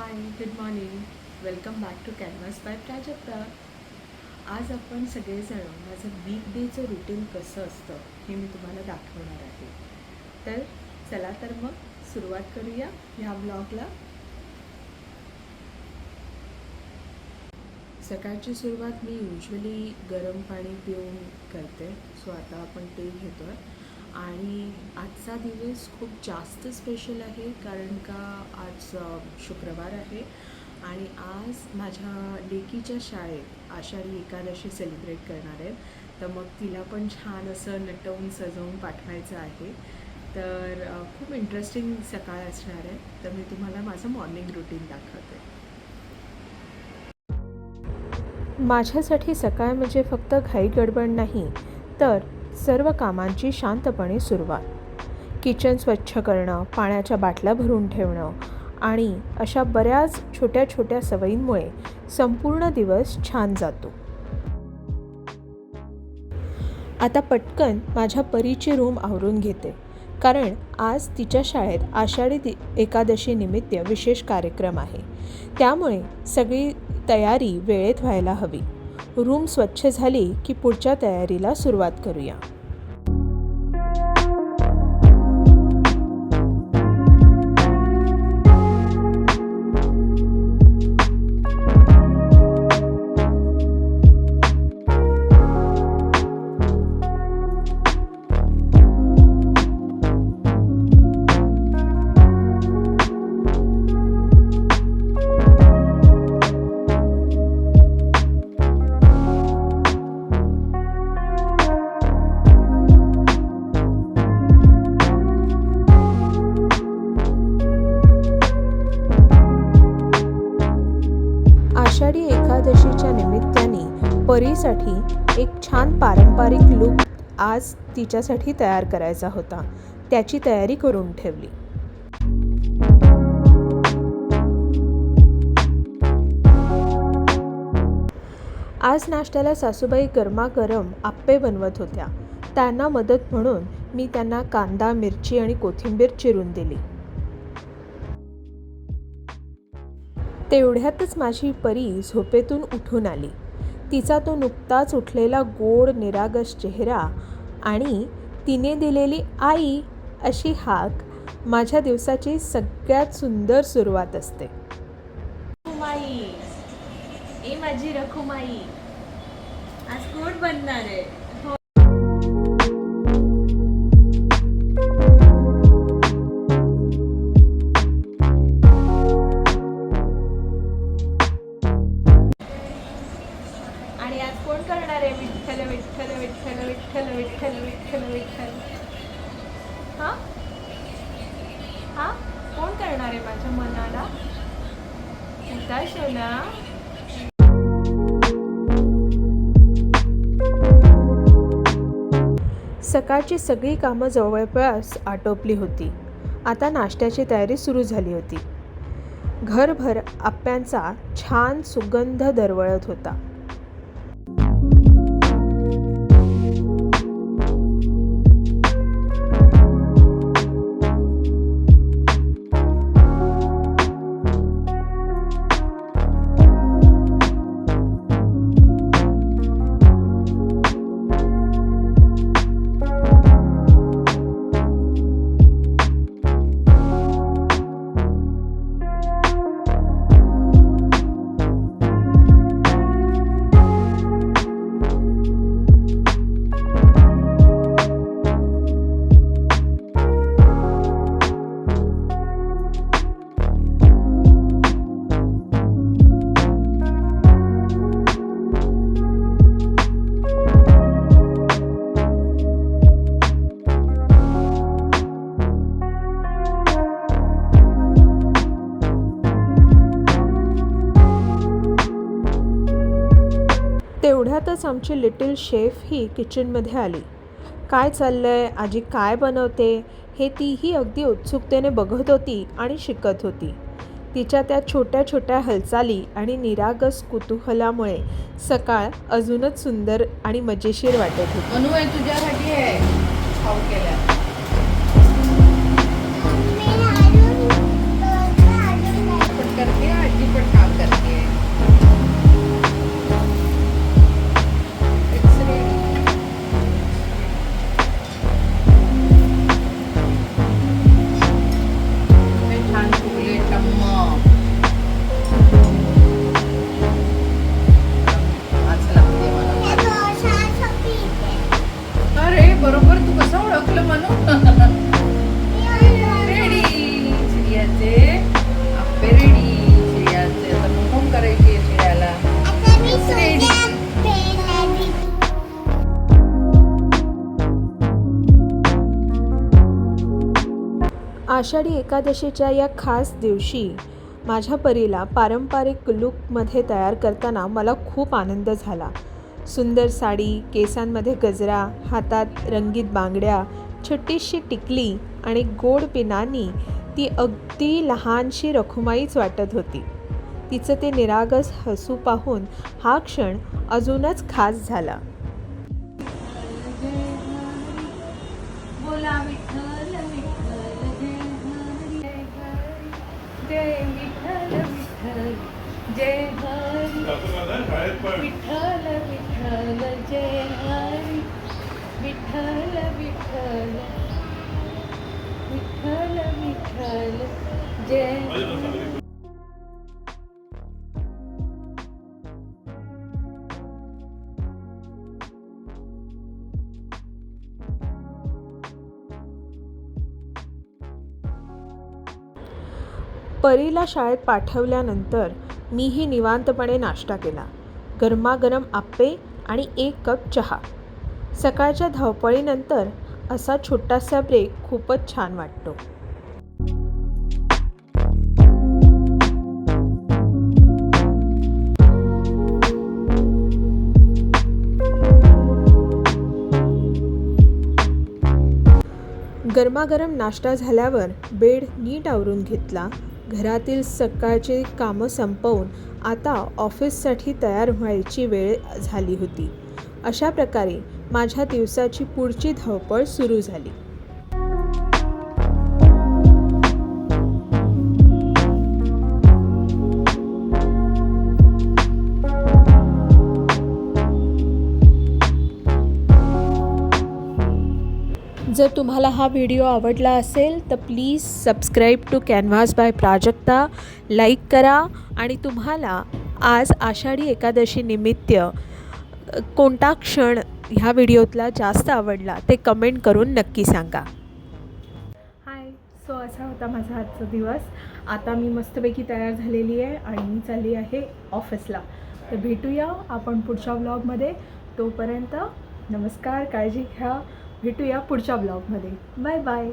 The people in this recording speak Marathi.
High, good morning. Welcome back to Canvas by Prajakta. आज आपण सगळेजण माझं वीक डेचं रुटीन कसं असतं हे मी तुम्हाला दाखवणार आहे. तर चला तर मग सुरुवात करूया ह्या ब्लॉगला. सकाळची सुरुवात मी युजली गरम पाणी पिऊन करते. सो आता आपण ते घेतो आहे. आणि आजचा दिवस खूप जास्त स्पेशल आहे कारण का आज शुक्रवार आहे आणि आज माझ्या लेकीच्या शाळेत आषाढी एकादशी सेलिब्रेट करणार आहे. तर मग तिला पण छान असं नटवून सजवून पाठवायचं आहे. तर खूप इंटरेस्टिंग सकाळ असणार आहे. तर मी तुम्हाला माझं मॉर्निंग रुटीन दाखवते. माझ्यासाठी सकाळ म्हणजे फक्त घाई गडबड नाही, तर सर्व कामांची शांतपणे सुरुवात. किचन स्वच्छ करणं, पाण्याच्या बाटल्या भरून ठेवणं आणि अशा बऱ्याच छोट्या छोट्या सवयींमुळे संपूर्ण दिवस छान जातो. आता पटकन माझ्या परीची रूम आवरून घेते, कारण आज तिच्या शाळेत आषाढी एकादशी निमित्त विशेष कार्यक्रम आहे. त्यामुळे सगळी तयारी वेळेत व्हायला हवी. रूम स्वच्छ झाली की पुढच्या तयारीला सुरुवात करूया. आषाढी एकादशीच्या निमित्ताने परीसाठी एक छान पारंपरिक लूक आज तिच्यासाठी तयार करायचा होता. त्याची तयारी करून ठेवली. आज नाश्त्याला सासूबाई गरमागरम आप्पे बनवत होत्या. त्यांना मदत म्हणून मी त्यांना कांदा, मिरची आणि कोथिंबीर चिरून दिली. तेवढ्यातच माझी परी झोपेतून उठून आली. तिचा तो नुकताच उठलेला गोड निरागस चेहरा आणि तिने दिलेली आई अशी हाक माझ्या दिवसाची सगळ्यात सुंदर सुरुवात असते. रखुमाई, ए माझी रखुमाई, आज गोड बनणार आहे. आणि आज कोण करणार आहे? विठ्ठल विठ्ठल विठ्ठल विठ्ठल विठ्ठल विठ्ठल विठ्ठल. हा हा कोण करणार आहे माझ्या मनाला? उठा शोना. सकाळची सगळी कामं जवळपास आटोपली होती. आता नाश्त्याची तयारी सुरू झाली होती. घरभर आप्प्यांचा छान सुगंध दरवळत होता. तेवढ्यातच आमची लिटिल शेफ ही किचनमध्ये आली. काय चाललंय, आजी काय बनवते हे तीही अगदी उत्सुकतेने बघत होती आणि शिकत होती. तिच्या त्या छोट्या छोट्या हालचाली आणि निरागस कुतूहलामुळे सकाळ अजूनच सुंदर आणि मजेशीर वाटत होती. मनू आहे तुझ्यासाठी आहे खाऊ केल्या. पण करते आषाढी एकादशीच्या या खास दिवशी माझ्या परीला पारंपरिक लूकमध्ये तयार करताना मला खूप आनंद झाला. सुंदर साडी, केसांमध्ये गजरा, हातात रंगीत बांगड्या, छोटीशी टिकली आणि गोड पिनांनी ती अगदी लहानशी रखुमाईच वाटत होती. तिचं ते निरागस हसू पाहून हा क्षण अजूनच खास झाला. बोला विठ्ठल विठ्ठल जय हरी, जय विठ्ठल विठ्ठल जय हरी, विठ्ठल विठ्ठल विठ्ठल विठ्ठल जय हरी. परीला शाळेत पाठवल्यानंतर मीही निवांतपणे नाश्ता केला. गरमागरम आप्पे आणि 1 कप चहा. सकाळच्या धावपळीनंतर असा छोटासा ब्रेक खूपच छान वाटतो. गरमागरम नाश्ता झाल्यावर बेड नीट आवरून घेतला. घरातील सकाळची कामं संपवून आता ऑफिससाठी तयार व्हायची वेळ झाली होती. अशा प्रकारे माझ्या दिवसाची पुढची धावपळ सुरू झाली. जर तुम्हाला हा व्हिडिओ आवडला असेल तर please subscribe to Canvas by Prajakta, like करा आणि तुम्हाला आज आषाढी एकादशी निमित्त कोणता क्षण ह्या व्हिडिओतला जास्त आवडला ते कमेंट करून नक्की सांगा. हाय, सो असा होता माझा आजचा दिवस. आता मी मस्तपैकी तयार झालेली आहे आणि मी चालली आहे ऑफिसला. तर भेटूया आपण पुढच्या व्लॉगमध्ये. तोपर्यंत नमस्कार, काळजी घ्या. भेटूया पुढच्या ब्लॉगमध्ये. Bye bye.